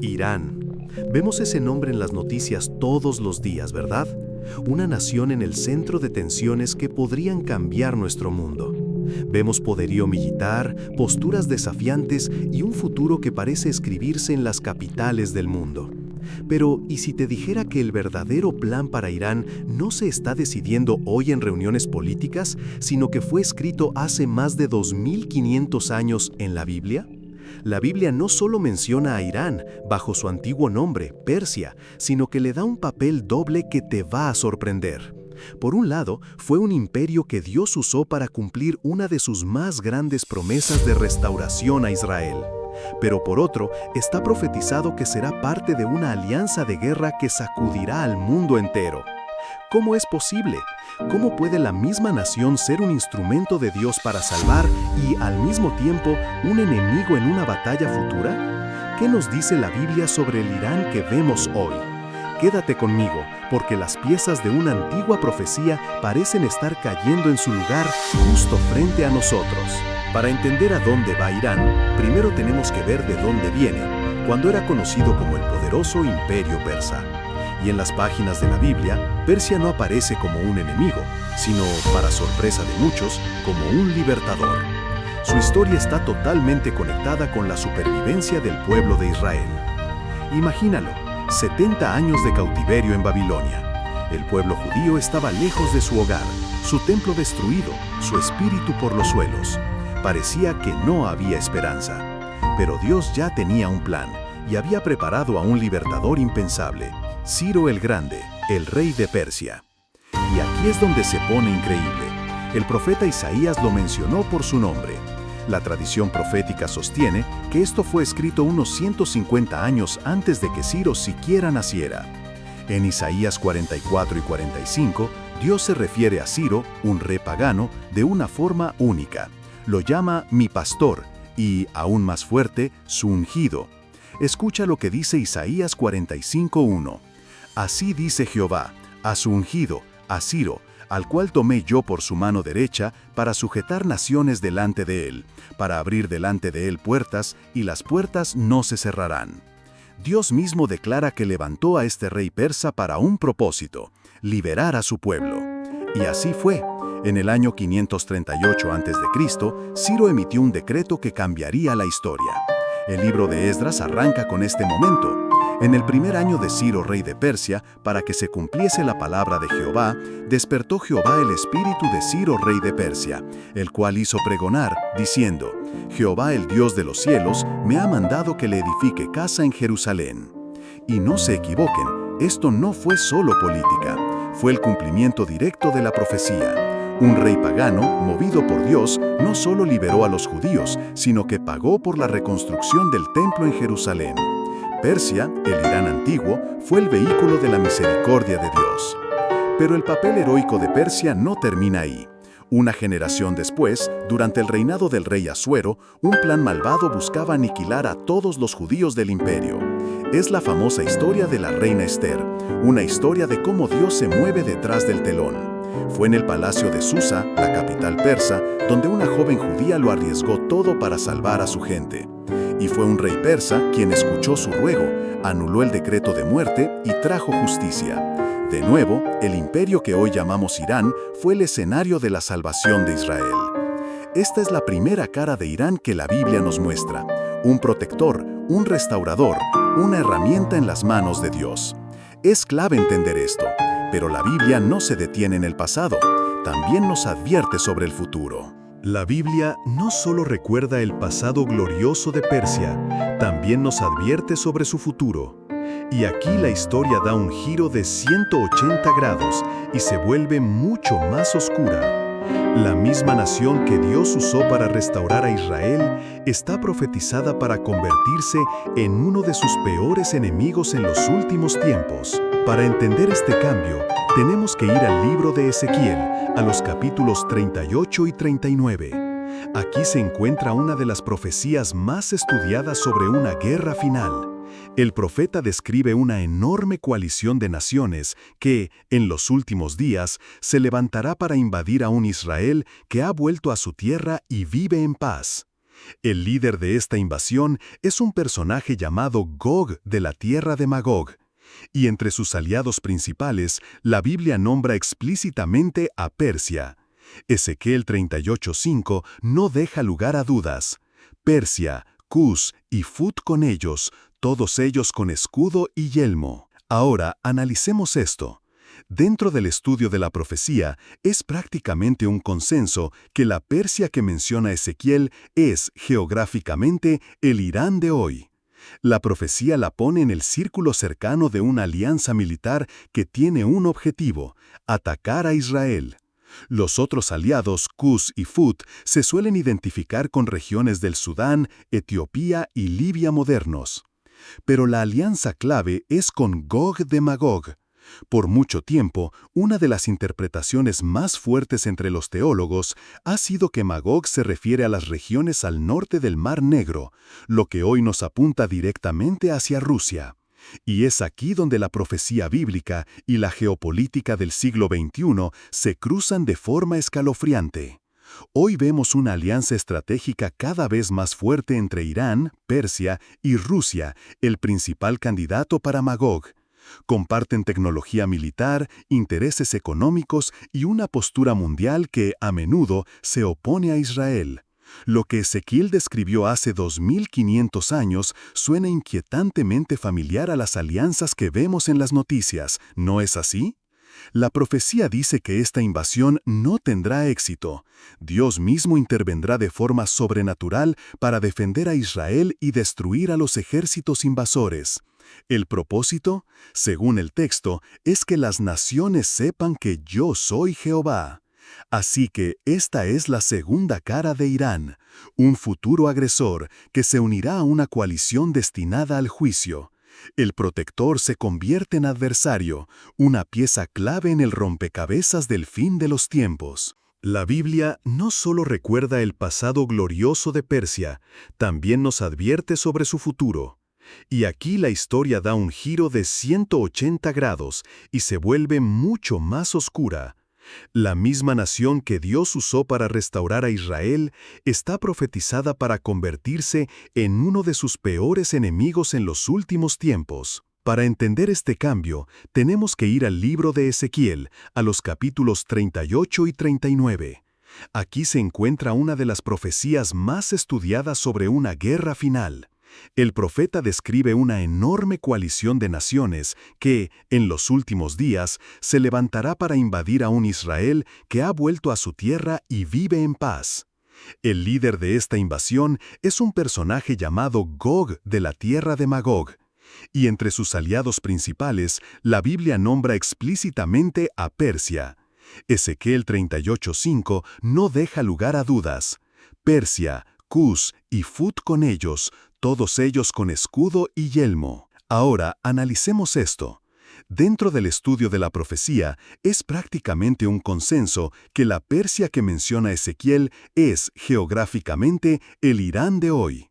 Irán. Vemos ese nombre en las noticias todos los días, ¿verdad? Una nación en el centro de tensiones que podrían cambiar nuestro mundo. Vemos poderío militar, posturas desafiantes y un futuro que parece escribirse en las capitales del mundo. Pero, ¿y si te dijera que el verdadero plan para Irán no se está decidiendo hoy en reuniones políticas, sino que fue escrito hace más de 2500 años en la Biblia? La Biblia no solo menciona a Irán bajo su antiguo nombre, Persia, sino que le da un papel doble que te va a sorprender. Por un lado, fue un imperio que Dios usó para cumplir una de sus más grandes promesas de restauración a Israel. Pero por otro, está profetizado que será parte de una alianza de guerra que sacudirá al mundo entero. ¿Cómo es posible? ¿Cómo puede la misma nación ser un instrumento de Dios para salvar y, al mismo tiempo, un enemigo en una batalla futura? ¿Qué nos dice la Biblia sobre el Irán que vemos hoy? Quédate conmigo, porque las piezas de una antigua profecía parecen estar cayendo en su lugar justo frente a nosotros. Para entender a dónde va Irán, primero tenemos que ver de dónde viene, cuando era conocido como el poderoso Imperio Persa. Y en las páginas de la Biblia, Persia no aparece como un enemigo, sino, para sorpresa de muchos, como un libertador. Su historia está totalmente conectada con la supervivencia del pueblo de Israel. Imagínalo, 70 años de cautiverio en Babilonia. El pueblo judío estaba lejos de su hogar, su templo destruido, su espíritu por los suelos. Parecía que no había esperanza. Pero Dios ya tenía un plan y había preparado a un libertador impensable, Ciro el Grande, el rey de Persia. Y aquí es donde se pone increíble. El profeta Isaías lo mencionó por su nombre. La tradición profética sostiene que esto fue escrito unos 150 años antes de que Ciro siquiera naciera. En Isaías 44 y 45, Dios se refiere a Ciro, un rey pagano, de una forma única. Lo llama mi pastor y, aún más fuerte, su ungido. Escucha lo que dice Isaías 45:1. Así dice Jehová, a su ungido, a Ciro, al cual tomé yo por su mano derecha para sujetar naciones delante de él, para abrir delante de él puertas, y las puertas no se cerrarán. Dios mismo declara que levantó a este rey persa para un propósito, liberar a su pueblo. Y así fue. En el año 538 a.C., Ciro emitió un decreto que cambiaría la historia. El libro de Esdras arranca con este momento. En el primer año de Ciro, rey de Persia, para que se cumpliese la palabra de Jehová, despertó Jehová el espíritu de Ciro, rey de Persia, el cual hizo pregonar, diciendo: Jehová, el Dios de los cielos, me ha mandado que le edifique casa en Jerusalén. Y no se equivoquen, esto no fue solo política, fue el cumplimiento directo de la profecía. Un rey pagano, movido por Dios, no solo liberó a los judíos, sino que pagó por la reconstrucción del templo en Jerusalén. Persia, el Irán antiguo, fue el vehículo de la misericordia de Dios. Pero el papel heroico de Persia no termina ahí. Una generación después, durante el reinado del rey Asuero, un plan malvado buscaba aniquilar a todos los judíos del imperio. Es la famosa historia de la reina Esther, una historia de cómo Dios se mueve detrás del telón. Fue en el palacio de Susa, la capital persa, donde una joven judía lo arriesgó todo para salvar a su gente. Y fue un rey persa quien escuchó su ruego, anuló el decreto de muerte y trajo justicia. De nuevo, el imperio que hoy llamamos Irán fue el escenario de la salvación de Israel. Esta es la primera cara de Irán que la Biblia nos muestra: un protector, un restaurador, una herramienta en las manos de Dios. Es clave entender esto, pero la Biblia no se detiene en el pasado, también nos advierte sobre el futuro. La Biblia no solo recuerda el pasado glorioso de Persia, también nos advierte sobre su futuro. Y aquí la historia da un giro de 180 grados y se vuelve mucho más oscura. La misma nación que Dios usó para restaurar a Israel está profetizada para convertirse en uno de sus peores enemigos en los últimos tiempos. Para entender este cambio, tenemos que ir al libro de Ezequiel, a los capítulos 38 y 39. Aquí se encuentra una de las profecías más estudiadas sobre una guerra final. El profeta describe una enorme coalición de naciones que, en los últimos días, se levantará para invadir a un Israel que ha vuelto a su tierra y vive en paz. El líder de esta invasión es un personaje llamado Gog de la tierra de Magog. Y entre sus aliados principales, la Biblia nombra explícitamente a Persia. Ezequiel 38:5 no deja lugar a dudas. Persia, Cus y Fut con ellos, todos ellos con escudo y yelmo. Ahora, analicemos esto. Dentro del estudio de la profecía, es prácticamente un consenso que la Persia que menciona Ezequiel es, geográficamente, el Irán de hoy. La profecía la pone en el círculo cercano de una alianza militar que tiene un objetivo: atacar a Israel. Los otros aliados, Cus y Fut, se suelen identificar con regiones del Sudán, Etiopía y Libia modernos. Pero la alianza clave es con Gog de Magog. Por mucho tiempo, una de las interpretaciones más fuertes entre los teólogos ha sido que Magog se refiere a las regiones al norte del Mar Negro, lo que hoy nos apunta directamente hacia Rusia. Y es aquí donde la profecía bíblica y la geopolítica del siglo XXI se cruzan de forma escalofriante. Hoy vemos una alianza estratégica cada vez más fuerte entre Irán, Persia y Rusia, el principal candidato para Magog. Comparten tecnología militar, intereses económicos y una postura mundial que, a menudo, se opone a Israel. Lo que Ezequiel describió hace 2500 años suena inquietantemente familiar a las alianzas que vemos en las noticias, ¿no es así? La profecía dice que esta invasión no tendrá éxito. Dios mismo intervendrá de forma sobrenatural para defender a Israel y destruir a los ejércitos invasores. El propósito, según el texto, es que las naciones sepan que yo soy Jehová. Así que esta es la segunda cara de Irán, un futuro agresor que se unirá a una coalición destinada al juicio. El protector se convierte en adversario, una pieza clave en el rompecabezas del fin de los tiempos. La Biblia no solo recuerda el pasado glorioso de Persia, también nos advierte sobre su futuro. Y aquí la historia da un giro de 180 grados y se vuelve mucho más oscura. La misma nación que Dios usó para restaurar a Israel está profetizada para convertirse en uno de sus peores enemigos en los últimos tiempos. Para entender este cambio, tenemos que ir al libro de Ezequiel, a los capítulos 38 y 39. Aquí se encuentra una de las profecías más estudiadas sobre una guerra final. El profeta describe una enorme coalición de naciones que, en los últimos días, se levantará para invadir a un Israel que ha vuelto a su tierra y vive en paz. El líder de esta invasión es un personaje llamado Gog de la tierra de Magog. Y entre sus aliados principales, la Biblia nombra explícitamente a Persia. Ezequiel 38:5 no deja lugar a dudas. Persia, Cus y Fut con ellos, todos ellos con escudo y yelmo. Ahora, analicemos esto. Dentro del estudio de la profecía, es prácticamente un consenso que la Persia que menciona Ezequiel es, geográficamente, el Irán de hoy.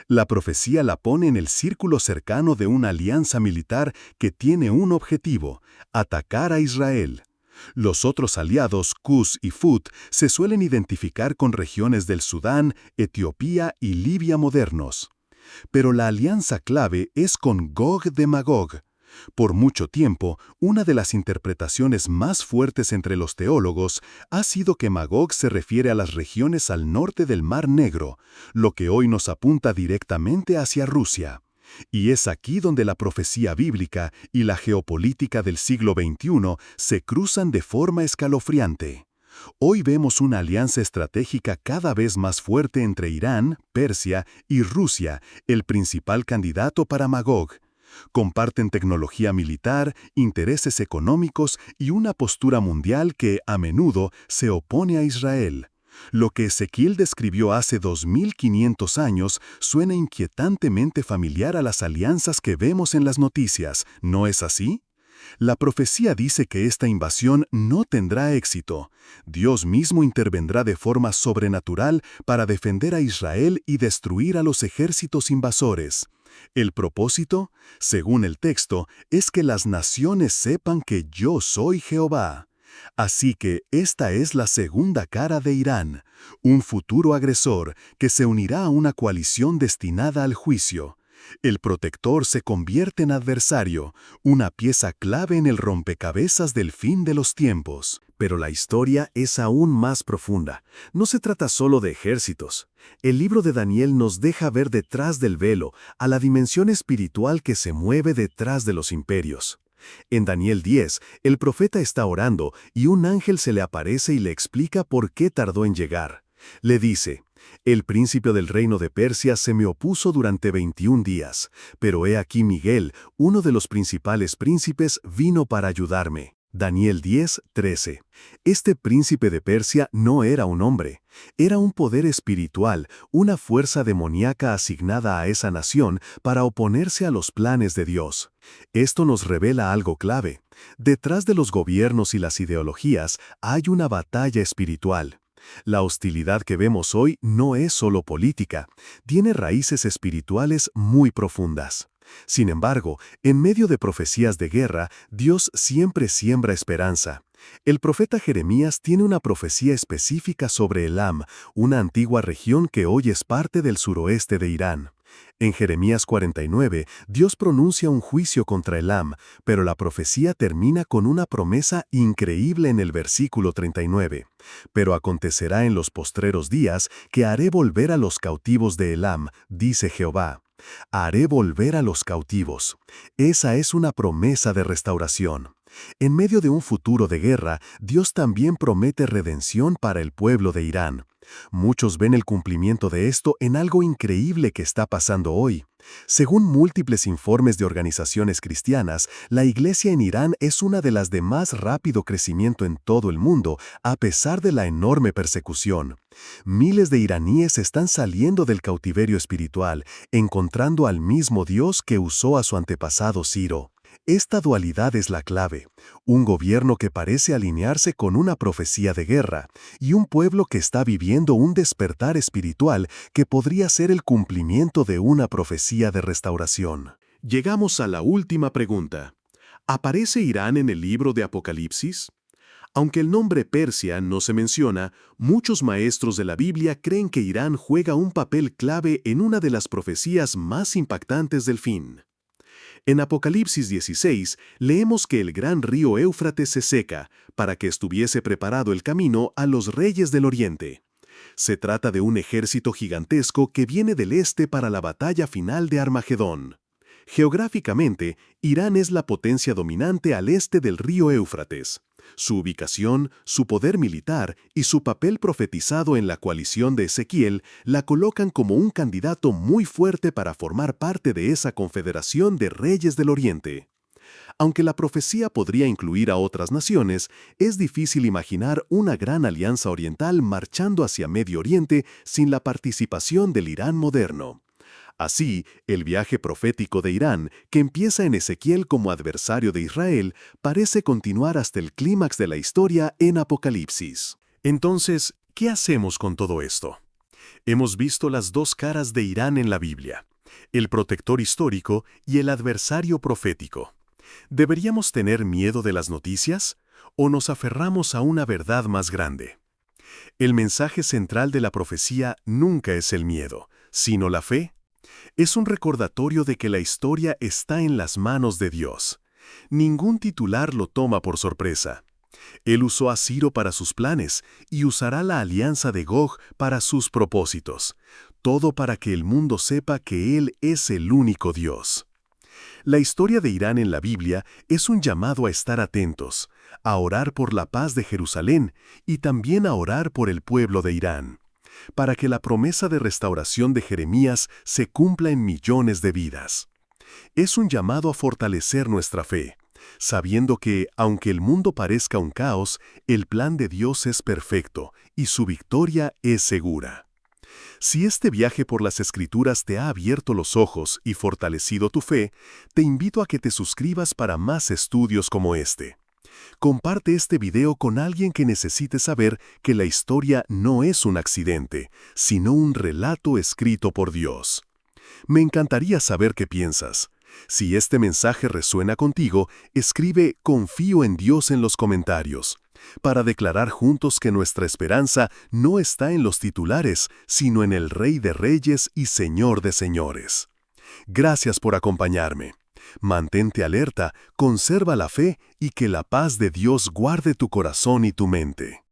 La profecía la pone en el círculo cercano de una alianza militar que tiene un objetivo: atacar a Israel. Los otros aliados, Cus y Fut, se suelen identificar con regiones del Sudán, Etiopía y Libia modernos. Pero la alianza clave es con Gog de Magog. Por mucho tiempo, una de las interpretaciones más fuertes entre los teólogos ha sido que Magog se refiere a las regiones al norte del Mar Negro, lo que hoy nos apunta directamente hacia Rusia. Y es aquí donde la profecía bíblica y la geopolítica del siglo XXI se cruzan de forma escalofriante. Hoy vemos una alianza estratégica cada vez más fuerte entre Irán, Persia y Rusia, el principal candidato para Magog. Comparten tecnología militar, intereses económicos y una postura mundial que, a menudo, se opone a Israel. Lo que Ezequiel describió hace 2500 años suena inquietantemente familiar a las alianzas que vemos en las noticias, ¿no es así? La profecía dice que esta invasión no tendrá éxito. Dios mismo intervendrá de forma sobrenatural para defender a Israel y destruir a los ejércitos invasores. El propósito, según el texto, es que las naciones sepan que yo soy Jehová. Así que esta es la segunda cara de Irán, un futuro agresor que se unirá a una coalición destinada al juicio. El protector se convierte en adversario, una pieza clave en el rompecabezas del fin de los tiempos. Pero la historia es aún más profunda. No se trata solo de ejércitos. El libro de Daniel nos deja ver detrás del velo a la dimensión espiritual que se mueve detrás de los imperios. En Daniel 10, el profeta está orando y un ángel se le aparece y le explica por qué tardó en llegar. Le dice: «El príncipe del reino de Persia se me opuso durante 21 días, pero he aquí Miguel, uno de los principales príncipes, vino para ayudarme». Daniel 10:13. Este príncipe de Persia no era un hombre, era un poder espiritual, una fuerza demoníaca asignada a esa nación para oponerse a los planes de Dios. Esto nos revela algo clave. Detrás de los gobiernos y las ideologías hay una batalla espiritual. La hostilidad que vemos hoy no es solo política, tiene raíces espirituales muy profundas. Sin embargo, en medio de profecías de guerra, Dios siempre siembra esperanza. El profeta Jeremías tiene una profecía específica sobre Elam, una antigua región que hoy es parte del suroeste de Irán. En Jeremías 49, Dios pronuncia un juicio contra Elam, pero la profecía termina con una promesa increíble en el versículo 39. «Pero acontecerá en los postreros días que haré volver a los cautivos de Elam, dice Jehová». Haré volver a los cautivos. Esa es una promesa de restauración. En medio de un futuro de guerra, Dios también promete redención para el pueblo de Irán. Muchos ven el cumplimiento de esto en algo increíble que está pasando hoy. Según múltiples informes de organizaciones cristianas, la iglesia en Irán es una de las de más rápido crecimiento en todo el mundo, a pesar de la enorme persecución. Miles de iraníes están saliendo del cautiverio espiritual, encontrando al mismo Dios que usó a su antepasado Ciro. Esta dualidad es la clave, un gobierno que parece alinearse con una profecía de guerra y un pueblo que está viviendo un despertar espiritual que podría ser el cumplimiento de una profecía de restauración. Llegamos a la última pregunta. ¿Aparece Irán en el libro de Apocalipsis? Aunque el nombre Persia no se menciona, muchos maestros de la Biblia creen que Irán juega un papel clave en una de las profecías más impactantes del fin. En Apocalipsis 16 leemos que el gran río Éufrates se seca para que estuviese preparado el camino a los reyes del oriente. Se trata de un ejército gigantesco que viene del este para la batalla final de Armagedón. Geográficamente, Irán es la potencia dominante al este del río Éufrates. Su ubicación, su poder militar y su papel profetizado en la coalición de Ezequiel la colocan como un candidato muy fuerte para formar parte de esa confederación de reyes del Oriente. Aunque la profecía podría incluir a otras naciones, es difícil imaginar una gran alianza oriental marchando hacia Medio Oriente sin la participación del Irán moderno. Así, el viaje profético de Irán, que empieza en Ezequiel como adversario de Israel, parece continuar hasta el clímax de la historia en Apocalipsis. Entonces, ¿qué hacemos con todo esto? Hemos visto las dos caras de Irán en la Biblia, el protector histórico y el adversario profético. ¿Deberíamos tener miedo de las noticias o nos aferramos a una verdad más grande? El mensaje central de la profecía nunca es el miedo, sino la fe. Es un recordatorio de que la historia está en las manos de Dios. Ningún titular lo toma por sorpresa. Él usó a Ciro para sus planes y usará la alianza de Gog para sus propósitos. Todo para que el mundo sepa que Él es el único Dios. La historia de Irán en la Biblia es un llamado a estar atentos, a orar por la paz de Jerusalén y también a orar por el pueblo de Irán, para que la promesa de restauración de Jeremías se cumpla en millones de vidas. Es un llamado a fortalecer nuestra fe, sabiendo que, aunque el mundo parezca un caos, el plan de Dios es perfecto y su victoria es segura. Si este viaje por las Escrituras te ha abierto los ojos y fortalecido tu fe, te invito a que te suscribas para más estudios como este. Comparte este video con alguien que necesite saber que la historia no es un accidente, sino un relato escrito por Dios. Me encantaría saber qué piensas. Si este mensaje resuena contigo, escribe "Confío en Dios" en los comentarios. para declarar juntos que nuestra esperanza no está en los titulares, sino en el Rey de Reyes y Señor de Señores. Gracias por acompañarme. Mantente alerta, conserva la fe y que la paz de Dios guarde tu corazón y tu mente.